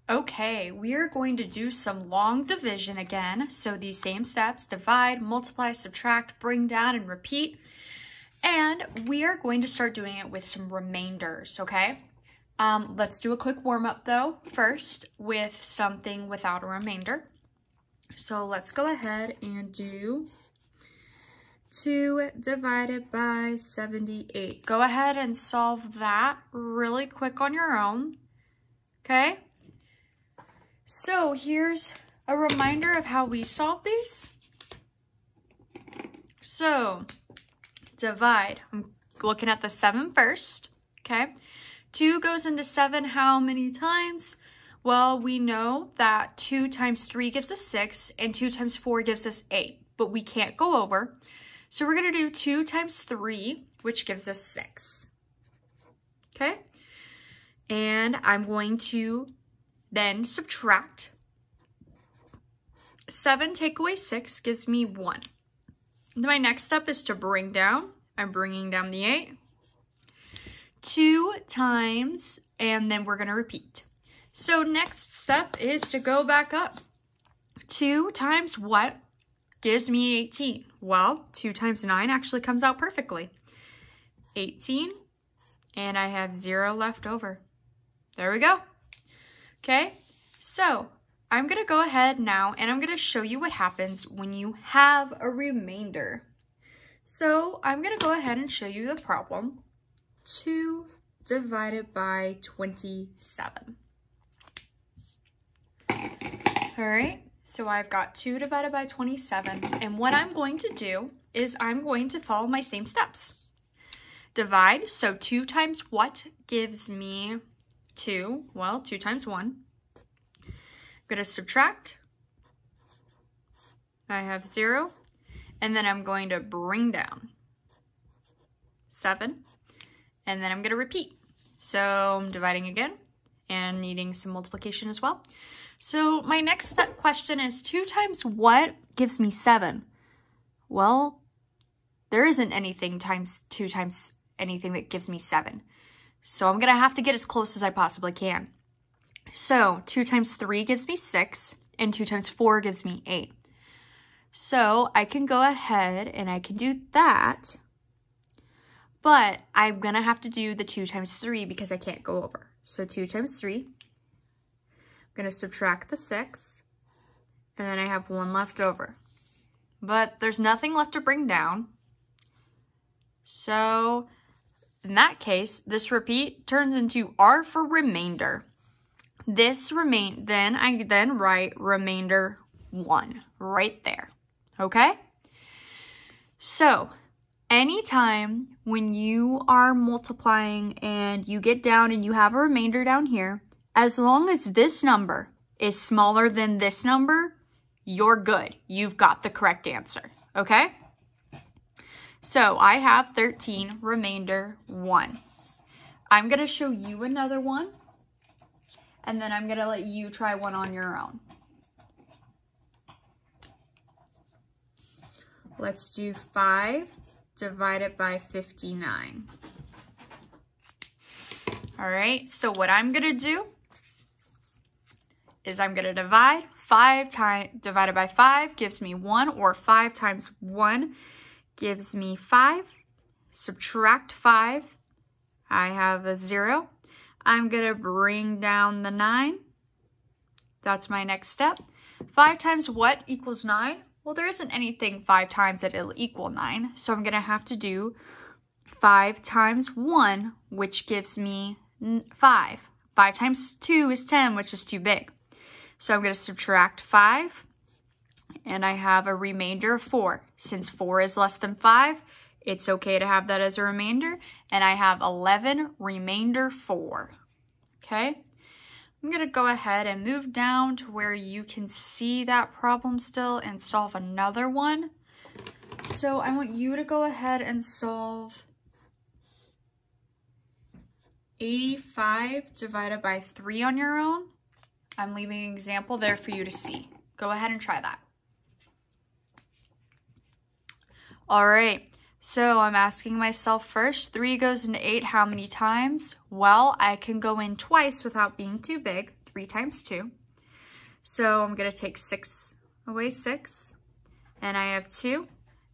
Okay, we are going to do some long division again. So these same steps, divide, multiply, subtract, bring down, and repeat. And we are going to start doing it with some remainders, okay? Let's do a quick warm-up though, first with something without a remainder. So let's go ahead and do 2 divided by 78. Go ahead and solve that really quick on your own, okay? So here's a reminder of how we solve these. So divide, I'm looking at the 7 first, okay? 2 goes into 7 how many times? Well, we know that 2 times 3 gives us 6 and 2 times 4 gives us 8, but we can't go over. So we're gonna do 2 times 3, which gives us 6, okay? And I'm going to then subtract. 7 take away 6 gives me 1. My next step is to bring down. I'm bringing down the 8. 2 times, and then we're going to repeat. So next step is to go back up. 2 times what gives me 18? Well, 2 times 9 actually comes out perfectly. 18, and I have 0 left over. There we go. Okay, so I'm going to go ahead now and I'm going to show you what happens when you have a remainder. So I'm going to go ahead and show you the problem. 2 divided by 27. All right, so I've got 2 divided by 27. And what I'm going to do is I'm going to follow my same steps. Divide, so 2 times what gives me 2? Well, 2 times 1. I'm going to subtract. I have 0. And then I'm going to bring down 7. And then I'm going to repeat. So I'm dividing again and needing some multiplication as well. So my next question is 2 times what gives me 7? Well, there isn't anything times 2 times anything that gives me 7. So I'm going to have to get as close as I possibly can. So 2 times 3 gives me 6, and 2 times 4 gives me 8. So I can go ahead and I can do that, but I'm going to have to do the 2 times 3 because I can't go over. So 2 times 3, I'm going to subtract the 6, and then I have 1 left over. But there's nothing left to bring down. So in that case, this repeat turns into R for remainder. I then write remainder 1 right there, okay? So anytime when you are multiplying and you get down and you have a remainder down here, as long as this number is smaller than this number, you're good. You've got the correct answer, okay? So I have 13, remainder 1. I'm going to show you another one, and then I'm going to let you try one on your own. Let's do 5 divided by 59. All right, so what I'm going to do is I'm going to divide. 5 divided by 5 gives me 1, or 5 times 1 gives me 5. Subtract 5. I have a 0. I'm going to bring down the 9. That's my next step. 5 times what equals 9? Well, there isn't anything 5 times that it'll equal 9. So I'm going to have to do 5 times 1, which gives me 5. 5 times 2 is 10, which is too big. So I'm going to subtract 5. And I have a remainder of 4. Since 4 is less than 5, it's okay to have that as a remainder. And I have 11, remainder 4. Okay? I'm going to go ahead and move down to where you can see that problem still and solve another one. So I want you to go ahead and solve 85 divided by 3 on your own. I'm leaving an example there for you to see. Go ahead and try that. All right, so I'm asking myself first, 3 goes into 8 how many times? Well, I can go in twice without being too big. 3 times 2. So I'm going to take 6 away 6, and I have 2.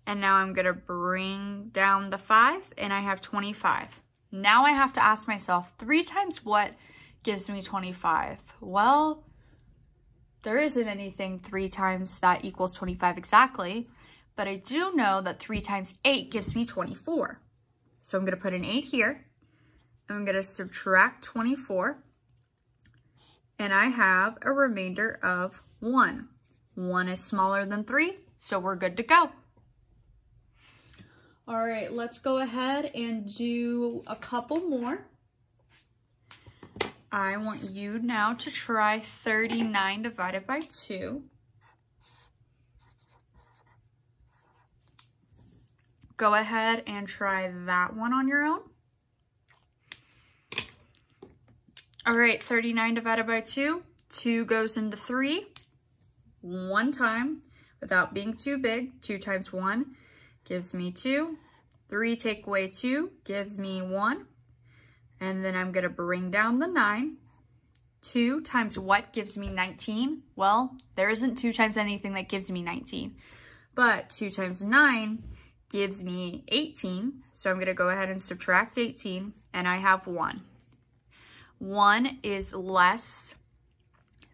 And now I'm going to bring down the 5, and I have 25. Now I have to ask myself, 3 times what gives me 25? Well, there isn't anything 3 times that equals 25 exactly, but I do know that 3 times 8 gives me 24. So I'm going to put an 8 here. I'm going to subtract 24, and I have a remainder of 1. 1 is smaller than 3, so we're good to go. All right, let's go ahead and do a couple more. I want you now to try 39 divided by 2. Go ahead and try that one on your own. All right, 39 divided by 2. 2 goes into 3 one time without being too big. 2 times 1 gives me 2. 3 take away 2 gives me 1. And then I'm going to bring down the 9. 2 times what gives me 19? Well, there isn't 2 times anything that gives me 19. But 2 times 9 gives me 18. So I'm going to go ahead and subtract 18, and I have 1. 1 is less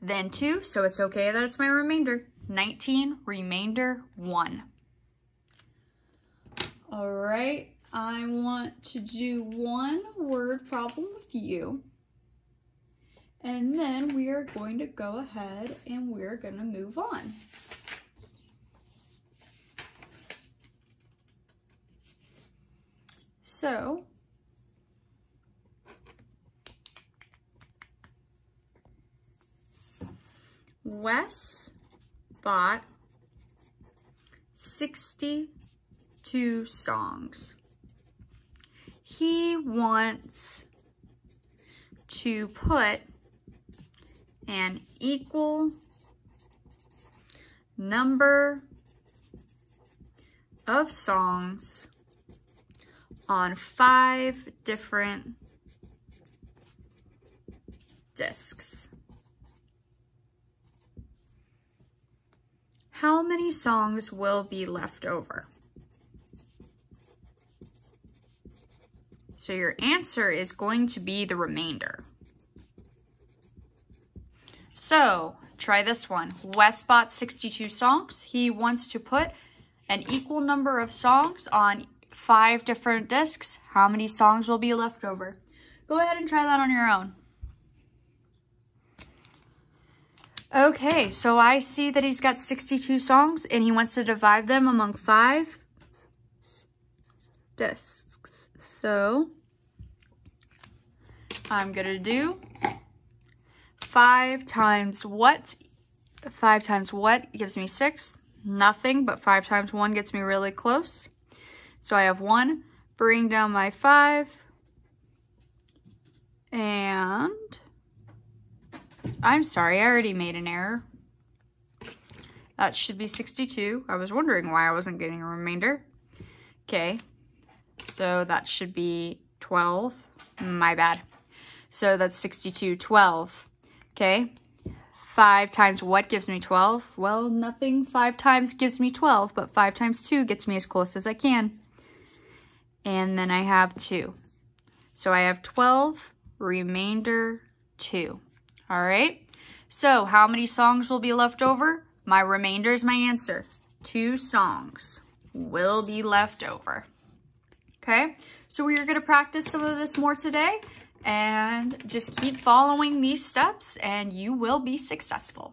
than 2, so it's okay that it's my remainder. 19, remainder 1. All right, I want to do one word problem with you. And then we are going to go ahead and we're going to move on. So, Wes bought 62 songs. He wants to put an equal number of songs on 5 different discs. How many songs will be left over? So your answer is going to be the remainder. So try this one. Wes bought 62 songs. He wants to put an equal number of songs on 5 different discs. How many songs will be left over? Go ahead and try that on your own. Okay, so I see that he's got 62 songs and he wants to divide them among 5 discs. So I'm gonna do 5 times what? 5 times what gives me 6? Nothing, but 5 times 1 gets me really close. So I have 1, bring down my 5, and I'm sorry, I already made an error. That should be 62. I was wondering why I wasn't getting a remainder. Okay, so that should be 12. My bad. So that's 62, 12. Okay, 5 times what gives me 12? Well, nothing 5 times gives me 12, but 5 times 2 gets me as close as I can. And then I have 2. So I have 12, remainder 2. All right, so how many songs will be left over? My remainder is my answer. 2 songs will be left over. Okay, so we are going to practice some of this more today, and just keep following these steps and you will be successful.